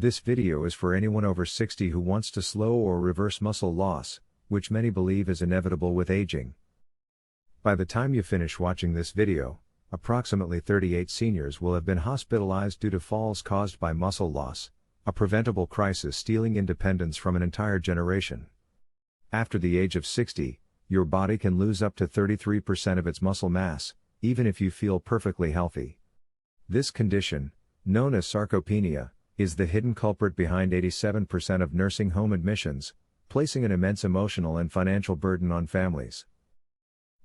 This video is for anyone over 60 who wants to slow or reverse muscle loss, which many believe is inevitable with aging. By the time you finish watching this video, approximately 38 seniors will have been hospitalized due to falls caused by muscle loss, a preventable crisis stealing independence from an entire generation. After the age of 60, your body can lose up to 33% of its muscle mass, even if you feel perfectly healthy. This condition, known as sarcopenia, is the hidden culprit behind 87% of nursing home admissions, placing an immense emotional and financial burden on families.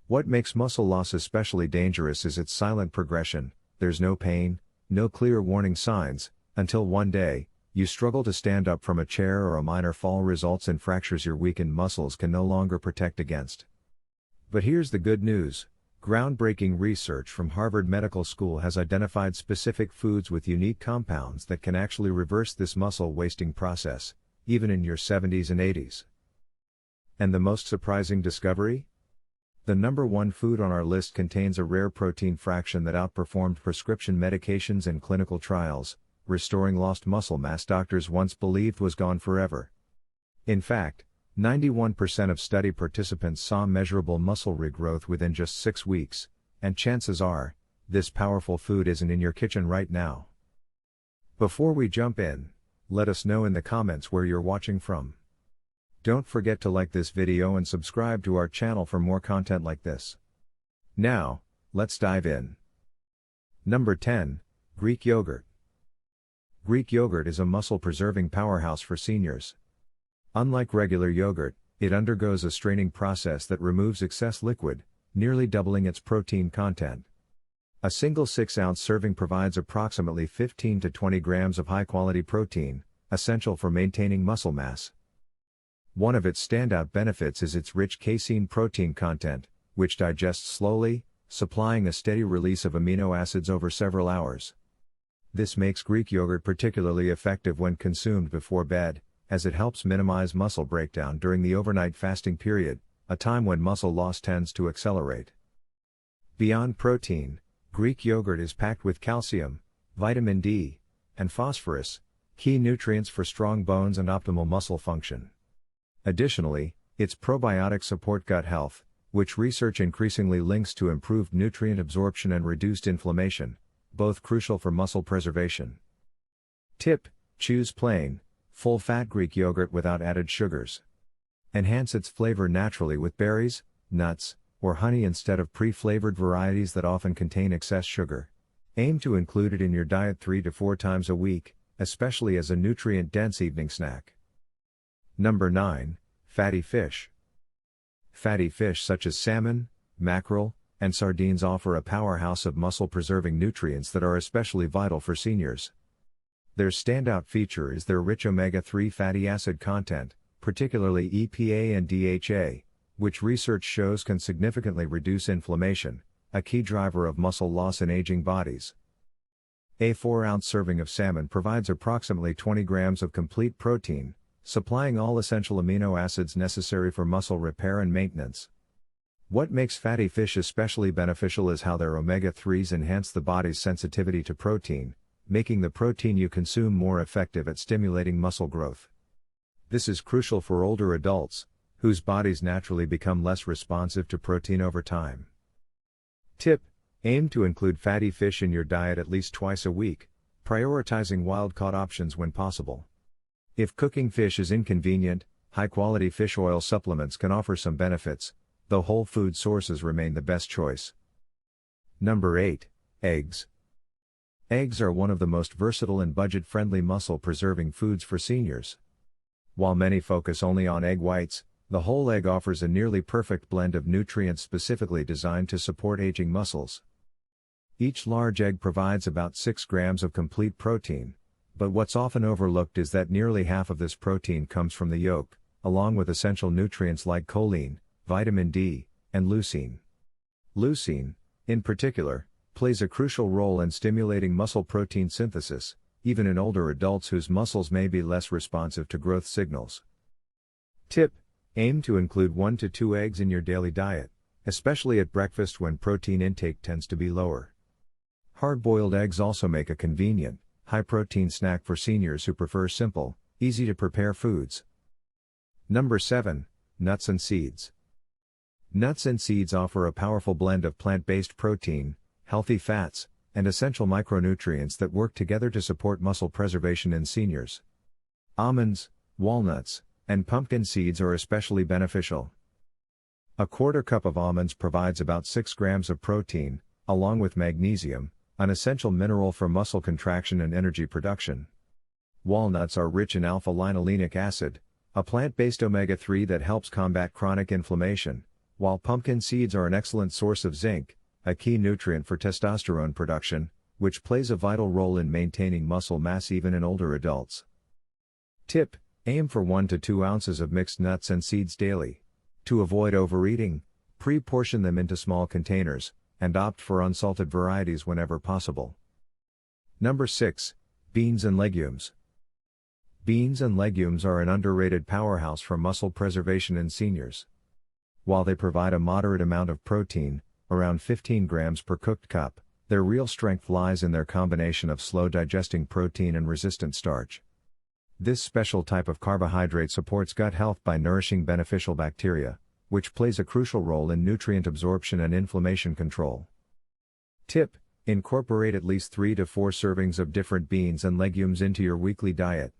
What makes muscle loss especially dangerous is its silent progression. There's no pain, no clear warning signs, until one day, you struggle to stand up from a chair or a minor fall results in fractures your weakened muscles can no longer protect against. But here's the good news. Groundbreaking research from Harvard Medical School has identified specific foods with unique compounds that can actually reverse this muscle wasting process, even in your 70s and 80s. And the most surprising discovery? The number one food on our list contains a rare protein fraction that outperformed prescription medications in clinical trials, restoring lost muscle mass doctors once believed was gone forever. In fact, 91% of study participants saw measurable muscle regrowth within just 6 weeks, and chances are, this powerful food isn't in your kitchen right now. Before we jump in, let us know in the comments where you're watching from. Don't forget to like this video and subscribe to our channel for more content like this. Now, let's dive in. Number 10, Greek yogurt. Greek yogurt is a muscle-preserving powerhouse for seniors. Unlike regular yogurt, it undergoes a straining process that removes excess liquid, nearly doubling its protein content. A single 6-ounce serving provides approximately 15 to 20 grams of high-quality protein, essential for maintaining muscle mass. One of its standout benefits is its rich casein protein content, which digests slowly, supplying a steady release of amino acids over several hours. This makes Greek yogurt particularly effective when consumed before bed, as it helps minimize muscle breakdown during the overnight fasting period, a time when muscle loss tends to accelerate. Beyond protein, Greek yogurt is packed with calcium, vitamin D, and phosphorus, key nutrients for strong bones and optimal muscle function. Additionally, its probiotics support gut health, which research increasingly links to improved nutrient absorption and reduced inflammation, both crucial for muscle preservation. Tip: choose plain, full-fat Greek yogurt without added sugars. Enhance its flavor naturally with berries, nuts, or honey instead of pre-flavored varieties that often contain excess sugar. Aim to include it in your diet 3 to 4 times a week, especially as a nutrient-dense evening snack. Number 9, fatty fish. Fatty fish such as salmon, mackerel, and sardines offer a powerhouse of muscle-preserving nutrients that are especially vital for seniors. Their standout feature is their rich omega-3 fatty acid content, particularly EPA and DHA, which research shows can significantly reduce inflammation, a key driver of muscle loss in aging bodies. A 4-ounce serving of salmon provides approximately 20 grams of complete protein, supplying all essential amino acids necessary for muscle repair and maintenance. What makes fatty fish especially beneficial is how their omega-3s enhance the body's sensitivity to protein, making the protein you consume more effective at stimulating muscle growth. This is crucial for older adults, whose bodies naturally become less responsive to protein over time. Tip: aim to include fatty fish in your diet at least twice a week, prioritizing wild-caught options when possible. If cooking fish is inconvenient, high-quality fish oil supplements can offer some benefits, though whole food sources remain the best choice. Number 8, eggs. Eggs are one of the most versatile and budget-friendly muscle-preserving foods for seniors. While many focus only on egg whites, the whole egg offers a nearly perfect blend of nutrients specifically designed to support aging muscles. Each large egg provides about 6 grams of complete protein, but what's often overlooked is that nearly half of this protein comes from the yolk, along with essential nutrients like choline, vitamin D, and leucine. Leucine, in particular, plays a crucial role in stimulating muscle protein synthesis, even in older adults whose muscles may be less responsive to growth signals. Tip: aim to include 1 to 2 eggs in your daily diet, especially at breakfast when protein intake tends to be lower. Hard-boiled eggs also make a convenient, high-protein snack for seniors who prefer simple, easy-to-prepare foods. Number 7. Nuts and seeds. Nuts and seeds offer a powerful blend of plant-based protein, healthy fats, and essential micronutrients that work together to support muscle preservation in seniors. Almonds, walnuts, and pumpkin seeds are especially beneficial. A quarter cup of almonds provides about 6 grams of protein, along with magnesium, an essential mineral for muscle contraction and energy production. Walnuts are rich in alpha-linolenic acid, a plant-based omega-3 that helps combat chronic inflammation, while pumpkin seeds are an excellent source of zinc, a key nutrient for testosterone production, which plays a vital role in maintaining muscle mass even in older adults. Tip: aim for 1 to 2 ounces of mixed nuts and seeds daily. To avoid overeating, pre-portion them into small containers, and opt for unsalted varieties whenever possible. Number 6. Beans and legumes. Beans and legumes are an underrated powerhouse for muscle preservation in seniors. While they provide a moderate amount of protein, around 15 grams per cooked cup, their real strength lies in their combination of slow-digesting protein and resistant starch. This special type of carbohydrate supports gut health by nourishing beneficial bacteria, which plays a crucial role in nutrient absorption and inflammation control. Tip: incorporate at least 3 to 4 servings of different beans and legumes into your weekly diet.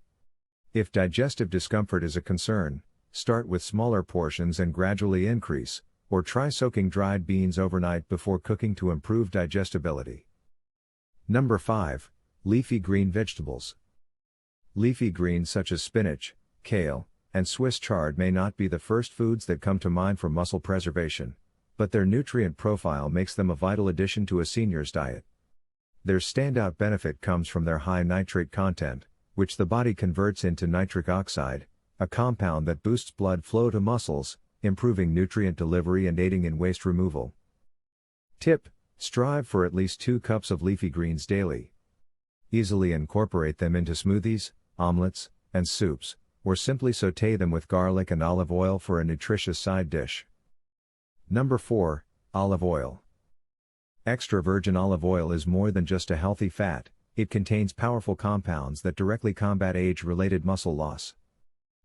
If digestive discomfort is a concern, start with smaller portions and gradually increase, or try soaking dried beans overnight before cooking to improve digestibility. Number 5. Leafy green vegetables. Leafy greens such as spinach, kale, and Swiss chard may not be the first foods that come to mind for muscle preservation, but their nutrient profile makes them a vital addition to a senior's diet. Their standout benefit comes from their high nitrate content, which the body converts into nitric oxide, a compound that boosts blood flow to muscles, improving nutrient delivery and aiding in waste removal. Tip: strive for at least 2 cups of leafy greens daily. Easily incorporate them into smoothies, omelets, and soups, or simply sauté them with garlic and olive oil for a nutritious side dish. Number 4. Olive oil. Extra virgin olive oil is more than just a healthy fat, it contains powerful compounds that directly combat age-related muscle loss.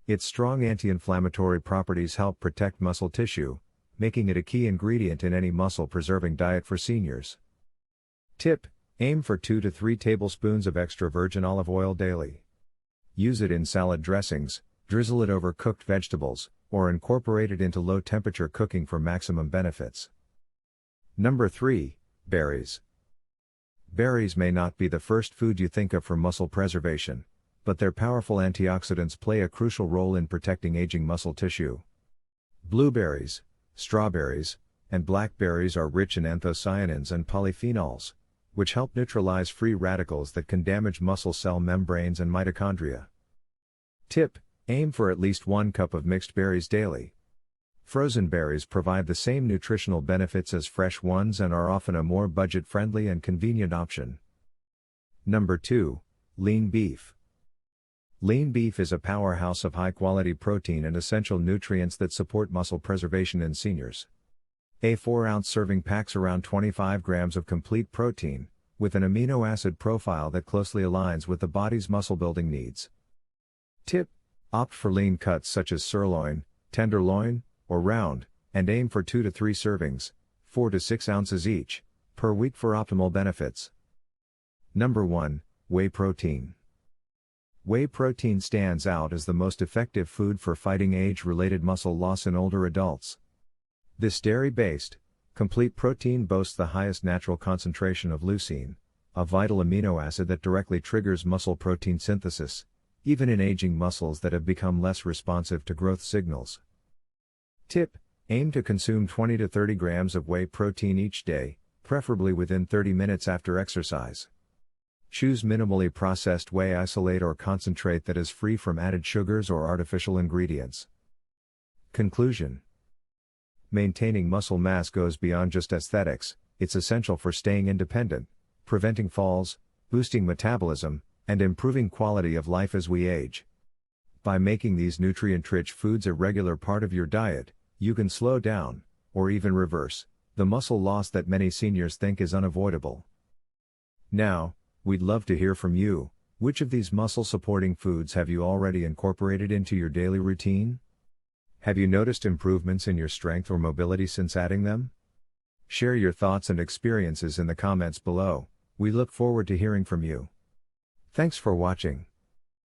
Its strong anti-inflammatory properties help protect muscle tissue, making it a key ingredient in any muscle-preserving diet for seniors. Tip: aim for 2 to 3 tablespoons of extra virgin olive oil daily. Use it in salad dressings, drizzle it over cooked vegetables, or incorporate it into low-temperature cooking for maximum benefits. Number 3. Berries. Berries may not be the first food you think of for muscle preservation, but their powerful antioxidants play a crucial role in protecting aging muscle tissue. Blueberries, strawberries, and blackberries are rich in anthocyanins and polyphenols, which help neutralize free radicals that can damage muscle cell membranes and mitochondria. Tip: aim for at least 1 cup of mixed berries daily. Frozen berries provide the same nutritional benefits as fresh ones and are often a more budget-friendly and convenient option. Number 2. Lean beef. Lean beef is a powerhouse of high-quality protein and essential nutrients that support muscle preservation in seniors. A 4-ounce serving packs around 25 grams of complete protein, with an amino acid profile that closely aligns with the body's muscle-building needs. Tip: opt for lean cuts such as sirloin, tenderloin, or round, and aim for 2 to 3 servings, 4 to 6 ounces each, per week for optimal benefits. Number 1. Whey protein. Whey protein stands out as the most effective food for fighting age-related muscle loss in older adults. This dairy-based, complete protein boasts the highest natural concentration of leucine, a vital amino acid that directly triggers muscle protein synthesis, even in aging muscles that have become less responsive to growth signals. Tip: aim to consume 20 to 30 grams of whey protein each day, preferably within 30 minutes after exercise. Choose minimally processed whey isolate or concentrate that is free from added sugars or artificial ingredients. Conclusion: maintaining muscle mass goes beyond just aesthetics, it's essential for staying independent, preventing falls, boosting metabolism, and improving quality of life as we age. By making these nutrient-rich foods a regular part of your diet, you can slow down, or even reverse, the muscle loss that many seniors think is unavoidable. Now, We'd love to hear from you. Which of these muscle supporting foods have you already incorporated into your daily routine? Have you noticed improvements in your strength or mobility since adding them? Share your thoughts and experiences in the comments below. We look forward to hearing from you. Thanks for watching.